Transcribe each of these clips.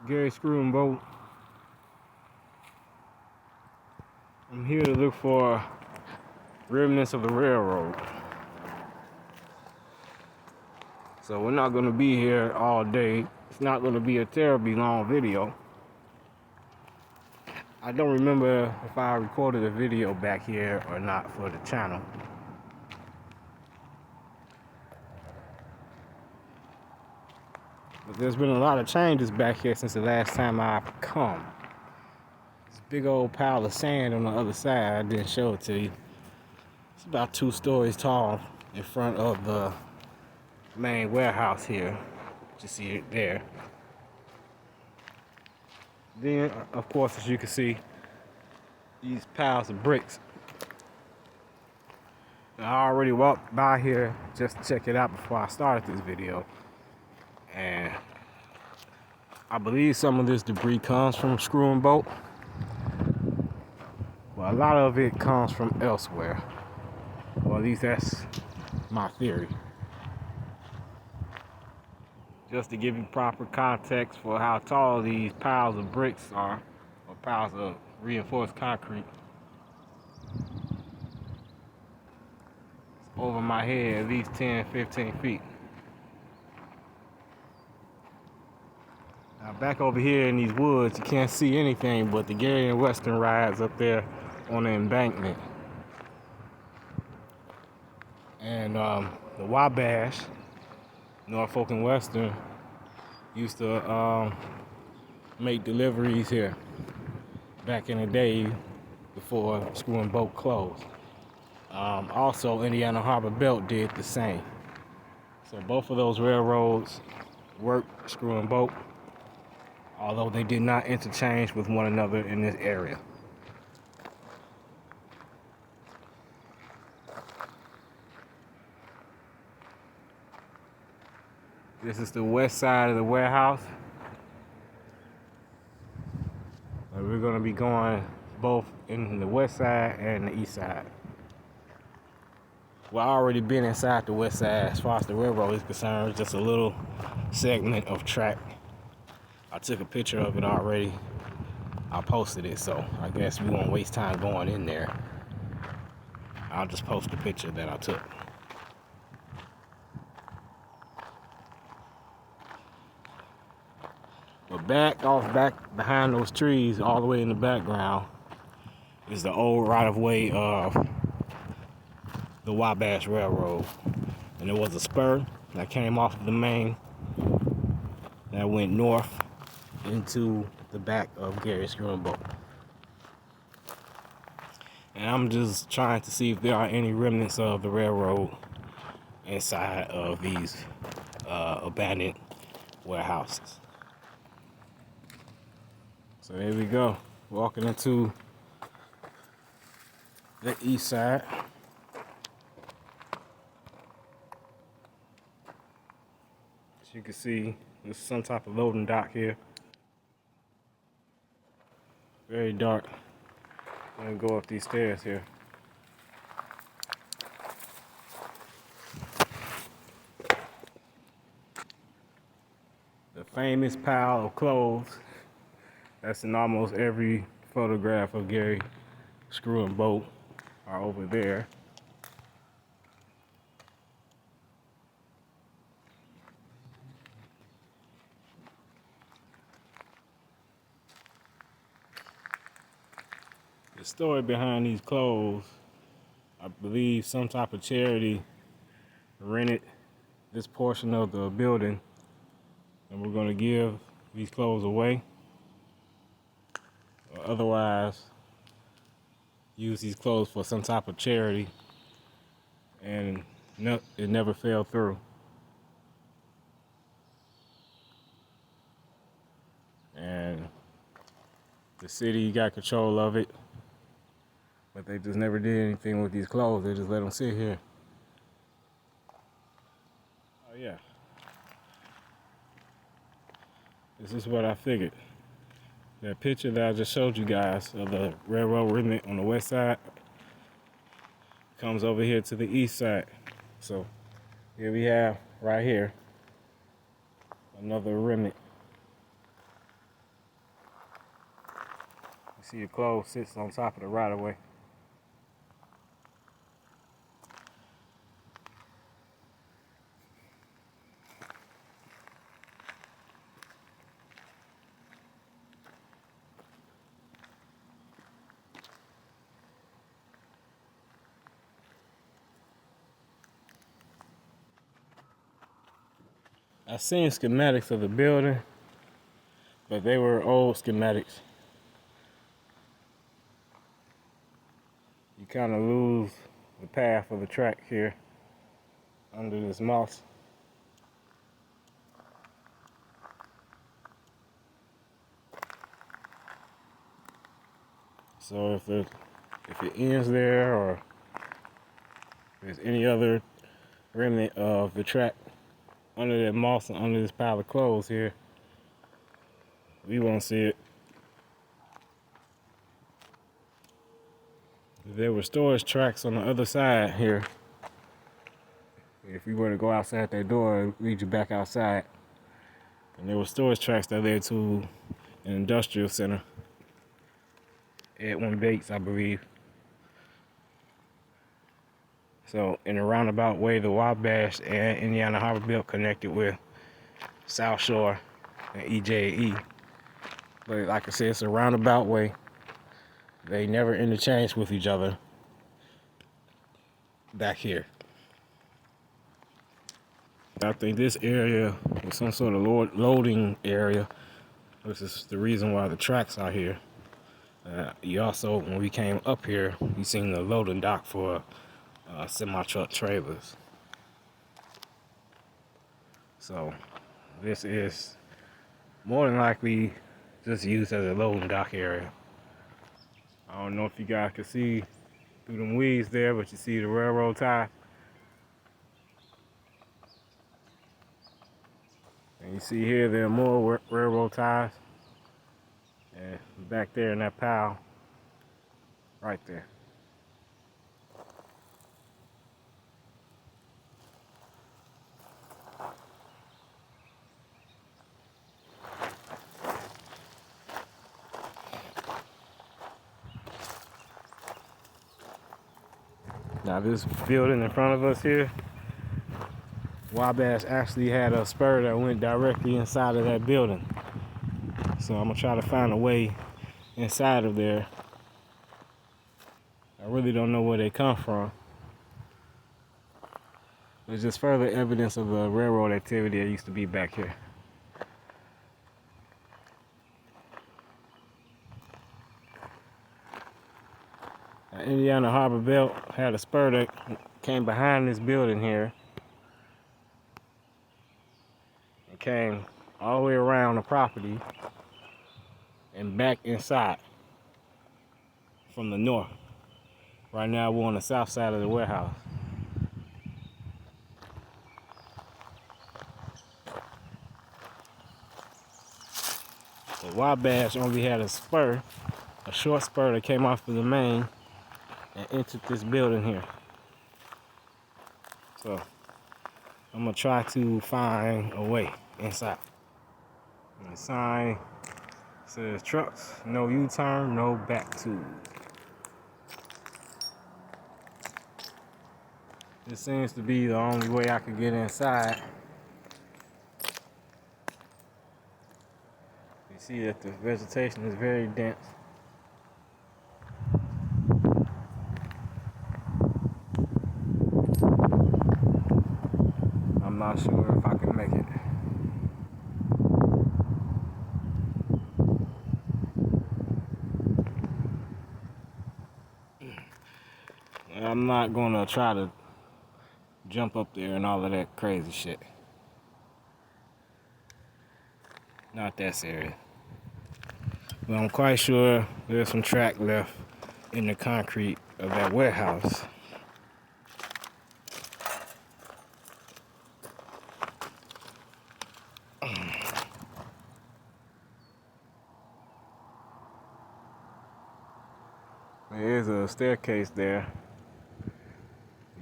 Gary Screw Boat. I'm here to look for remnants of the railroad. So we're not going to be here all day. It's not going to be a terribly long video. I don't remember if I recorded a video back here or not for the channel. But there's been a lot of changes back here since the last time I've come. This big old pile of sand on the other side, I didn't show it to you. It's about 2 stories tall in front of the main warehouse here. You see it there. Then, of course, as you can see, these piles of bricks. I already walked by here just to check it out before I started this video. And I believe some of this debris comes from Screw and Boat. Well, a lot of it comes from elsewhere. Or at least that's my theory. Just to give you proper context for how tall these piles of bricks are, or piles of reinforced concrete. It's over my head at least 10, 15 feet. Now back over here in these woods, you can't see anything but the Gary and Western rides up there on the embankment. And the Wabash, Norfolk and Western, used to make deliveries here back in the day before Screw and Boat closed. Also, Indiana Harbor Belt did the same. So both of those railroads worked Screw and Boat, although they did not interchange with one another in this area. This is the west side of the warehouse. We're going to be going both in the west side and the east side. Well, I already been inside the west side as far as the railroad is concerned. It's just a little segment of track. I took a picture of it already. I posted it, so I guess we won't waste time going in there. I'll just post the picture that I took. But back behind those trees, all the way in the background, is the old right-of-way of the Wabash Railroad. And there was a spur that came off of the main that went north into the back of Gary Screw and Boat. And I'm just trying to see if there are any remnants of the railroad inside of these abandoned warehouses. So there we go, walking into the east side. As you can see, there's some type of loading dock here. Very dark. I'm gonna go up these stairs here. The famous pile of clothes that's in almost every photograph of Gary Screw and Boat are over there. The story behind these clothes, I believe some type of charity rented this portion of the building, and we're going to give these clothes away. Or otherwise, use these clothes for some type of charity, and it never fell through. And the city got control of it, but they just never did anything with these clothes. They just let them sit here. Oh yeah. This is what I figured. That picture that I just showed you guys of the railroad remnant on the west side comes over here to the east side. So here we have right here another remnant see the clothes sits on top of the right of way. I seen schematics of the building, but they were old schematics. You kind of lose the path of the track here under this moss. So if it ends there, or if there's any other remnant of the track under that moss and under this pile of clothes here, we won't see it. There were storage tracks on the other side here. If you were to go outside that door, it would lead you back outside. And there were storage tracks that led to an industrial center. Edwin Bates, I believe. So in a roundabout way, the Wabash and Indiana Harbor Belt connected with South Shore and EJ&E. But like I said, it's a roundabout way. They never interchanged with each other back here. I think this area was some sort of loading area, which is the reason why the tracks are here. You also, when we came up here, we seen the loading dock for semi-truck trailers. So this is more than likely just used as a loading dock area. I don't know if you guys can see through them weeds there, but you see the railroad tie. And you see here there are more railroad ties. And back there in that pile, right there. Now this building in front of us here, Wabash actually had a spur that went directly inside of that building. So I'm gonna try to find a way inside of there. I really don't know where they come from. There's just further evidence of the railroad activity that used to be back here. Indiana Harbor Belt had a spur that came behind this building here and came all the way around the property and back inside from the north. Right now we're on the south side of the warehouse. The Wabash only had a spur, a short spur that came off of the main and entered this building here. So I'm gonna try to find a way inside. And the sign says trucks, no U-turn, no back tube. This seems to be the only way I could get inside. You see that the vegetation is very dense. I'm not sure if I can make it. I'm not gonna try to jump up there and all of that crazy shit. Not that serious. But I'm quite sure there's some track left in the concrete of that warehouse. There's a staircase there.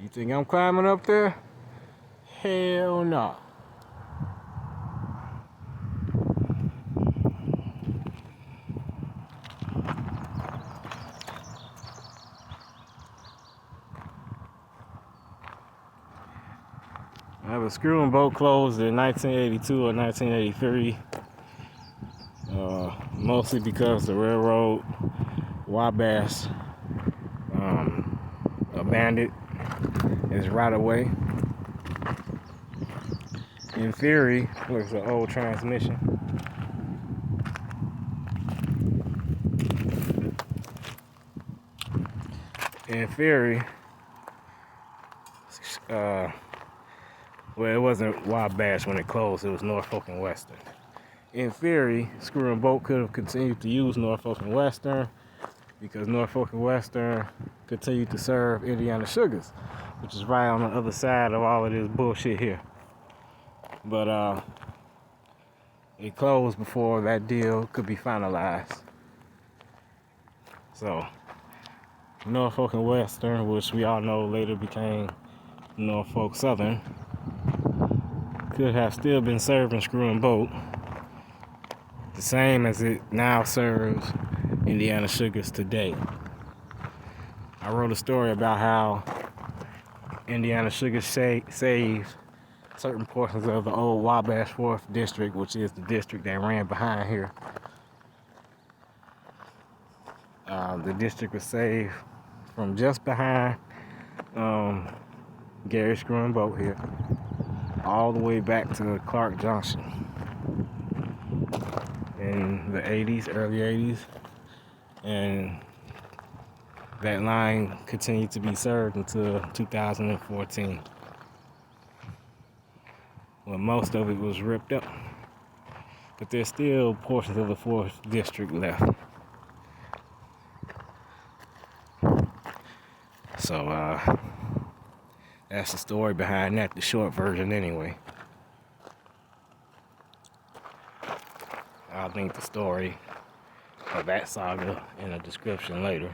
You think I'm climbing up there? Hell no. Screw and Boat closed in 1982 or 1983, mostly because the railroad Wabash abandoned its right of way. In theory, was an old transmission. In theory, well, it wasn't Wabash when it closed, it was Norfolk and Western. In theory, Screw and Boat could have continued to use Norfolk and Western because Norfolk and Western continued to serve Indiana Sugars, which is right on the other side of all of this bullshit here. But it closed before that deal could be finalized. So Norfolk and Western, which we all know later became Norfolk Southern, could have still been serving Screw and Boat, the same as it now serves Indiana Sugars today. I wrote a story about how Indiana Sugars saved certain portions of the old Wabash 4th District, which is the district that ran behind here. The district was saved from just behind Gary Screw and Boat here, all the way back to Clark Junction in the 80s, early 80s, and that line continued to be served until 2014, when most of it was ripped up. But there's still portions of the 4th District left. So that's the story behind that, the short version anyway. I'll link the story of that saga in a description later.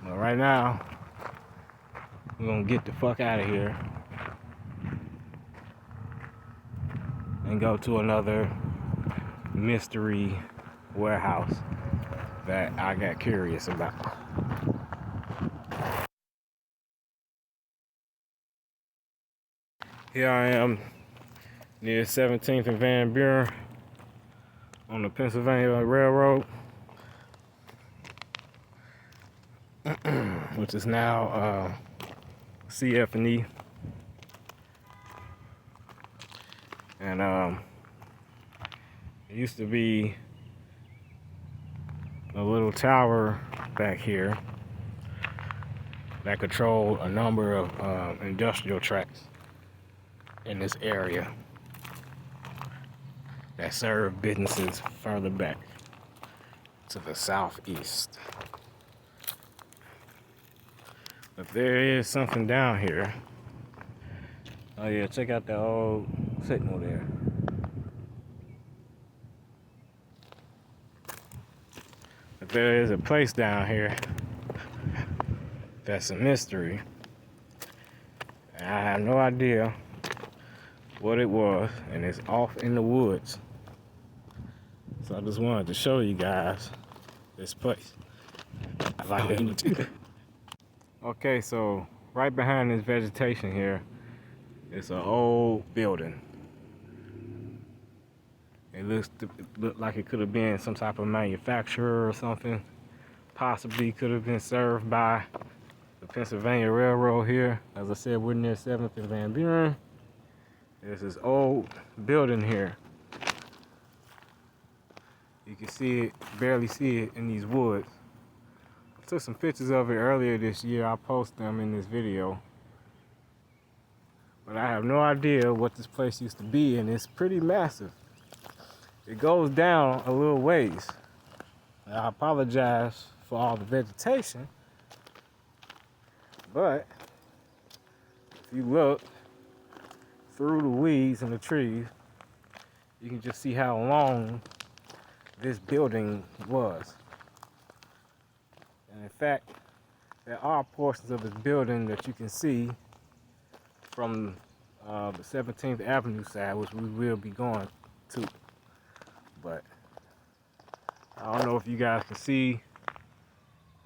But right now, we're gonna get the fuck out of here and go to another mystery warehouse that I got curious about. Here I am near 17th and Van Buren on the Pennsylvania Railroad, which is now CF&E. And it used to be a little tower back here that controlled a number of industrial tracks in this area that served businesses further back to the southeast. But there is something down here. Oh yeah, check out the old signal there. But there is a place down here that's a mystery. And I have no idea what it was, and it's off in the woods. So I just wanted to show you guys this place. I like it. Okay, so right behind this vegetation here is an old building. It looked like it could have been some type of manufacturer or something. Possibly could have been served by the Pennsylvania Railroad here. As I said, we're near 7th and Van Buren. There's this old building here. You can see it, barely see it in these woods. I took some pictures of it earlier this year. I'll post them in this video. But I have no idea what this place used to be, and it's pretty massive. It goes down a little ways. I apologize for all the vegetation, but if you look through the weeds and the trees, you can just see how long this building was. And in fact, there are portions of this building that you can see from the 17th Avenue side, which we will be going to. But I don't know if you guys can see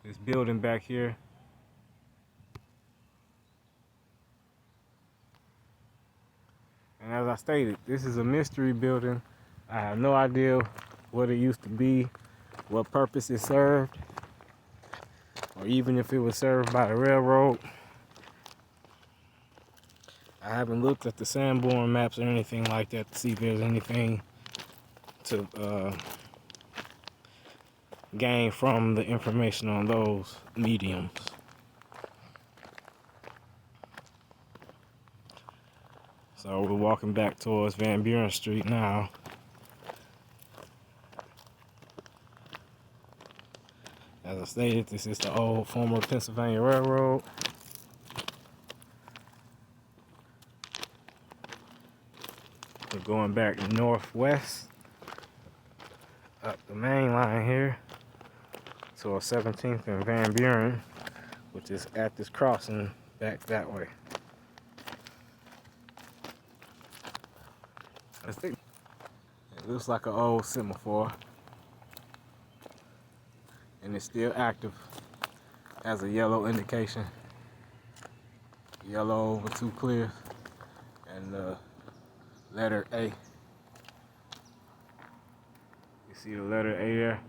this building back here. And as I stated, this is a mystery building. I have no idea what it used to be, what purpose it served, or even if it was served by the railroad. I haven't looked at the Sanborn maps or anything like that to see if there's anything to gain from the information on those mediums. So we're walking back towards Van Buren Street now. As I stated, this is the old former Pennsylvania Railroad. We're going back northwest up the main line here to 17th and Van Buren, which is at this crossing back that way. It looks like an old semaphore, and it's still active as a yellow indication. Yellow over 2 clears and the letter A. You see the letter A there?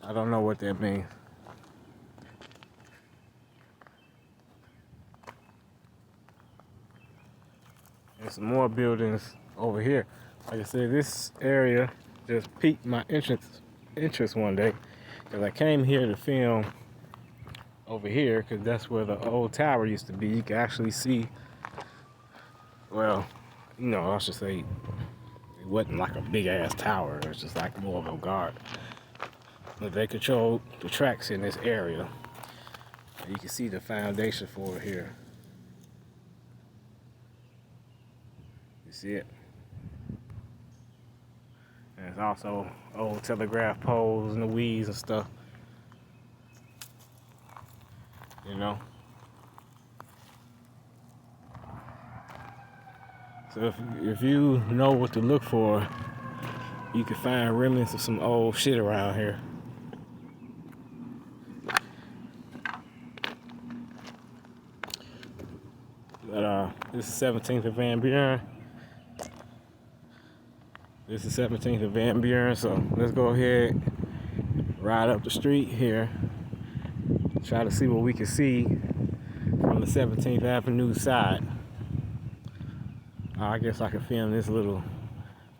I don't know what that means. There's some more buildings over here. Like I said, this area just piqued my interest one day, because I came here to film over here because that's where the old tower used to be. You can actually see, well, you know, I should say it wasn't like a big ass tower. It was just like more of a guard. But they controlled the tracks in this area. And you can see the foundation for it here. You see it? And there's also old telegraph poles and the weeds and stuff. You know? So if you know what to look for, you can find remnants of some old shit around here. But this is 17th and Van Buren. This is 17th and Van Buren, so let's go ahead, ride up the street here, try to see what we can see from the 17th Avenue side. I guess I can film this little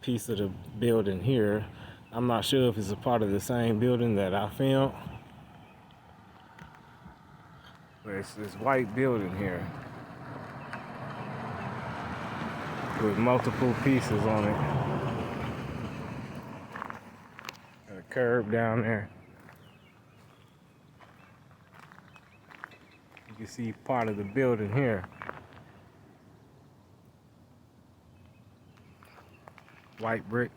piece of the building here. I'm not sure if it's a part of the same building that I filmed, but it's this white building here with multiple pieces on it. And a curb down there. You can see part of the building here. White brick,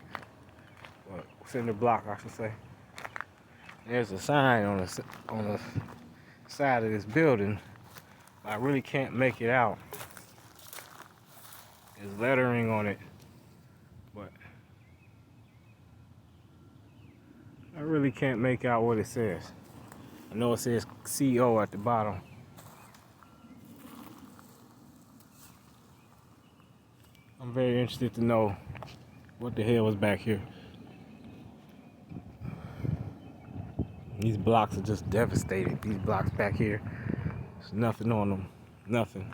or cinder block, I should say. There's a sign on the side of this building. I really can't make it out. There's lettering on it, but I really can't make out what it says. I know it says CO at the bottom. I'm very interested to know what the hell was back here. These blocks are just devastated. These blocks back here, there's nothing on them. Nothing.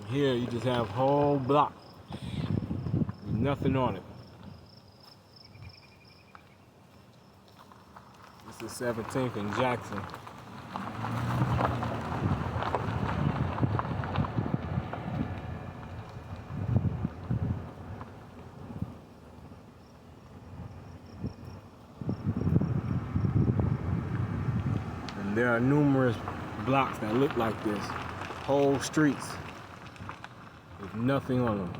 Here you just have whole block with nothing on it. This is 17th and Jackson. And there are numerous blocks that look like this. Whole streets with nothing on them.